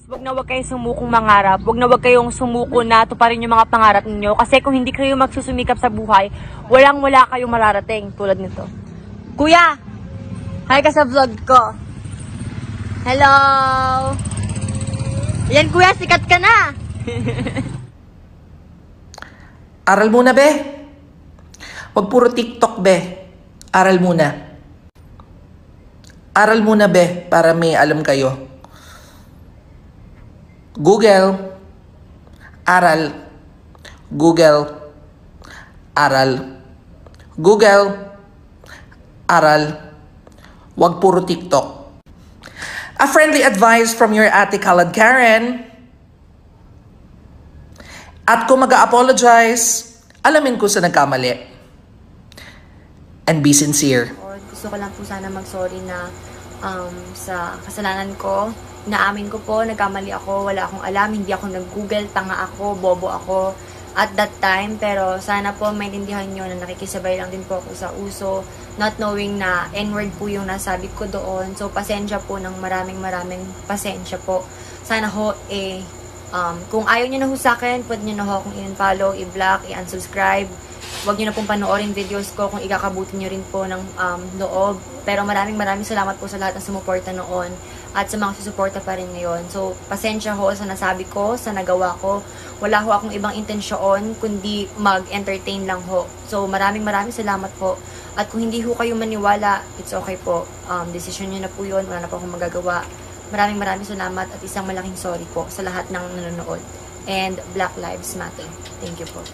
Wag na wag kayong sumukong mangarap. Wag na wag kayong sumuko na tuparin yung mga pangarap ninyo. Kasi kung hindi kayo magsusumikap sa buhay, walang-wala kayong mararating tulad nito. Kuya! Hi ka sa vlog ko. Hello! Yan kuya, sikat ka na! Aral muna, be. Wag puro TikTok, be. Aral muna. Aral muna, be, para may alam kayo. Google, aral. Google, aral. Google, aral. Wag puro TikTok. A friendly advice from your ate Kalad Karen. At kung mag-apologize, alamin ko sa nagkamali. And be sincere. Gusto ko lang po sana mag-sorry na sa kasalanan ko. Naamin ko po, nagkamali ako, wala akong alam, hindi ako nag-google, tanga ako, bobo ako at that time. Pero sana po maintindihan nyo na nakikisabay lang din po ako sa uso, not knowing na N-word po yung nasabi ko doon. So pasensya po ng maraming pasensya po. Sana ho kung ayaw nyo na ho sa akin, pwede nyo na ho akong i-unfollow, i-block, i-unsubscribe. Huwag nyo na pong panoorin videos ko kung ikakabuti nyo rin po ng loob. Pero maraming salamat po sa lahat ng sumuporta noon at sa mga susuporta pa rin ngayon. So, pasensya ho sa nasabi ko, sa nagawa ko. Wala ho akong ibang intensyon, kundi mag-entertain lang ho. So, maraming salamat po. At kung hindi ho kayo maniwala, it's okay po. Decision nyo na po yun, wala na po akong magagawa. Maraming salamat at isang malaking sorry po sa lahat ng nanonood. And Black Lives Matter. Thank you po.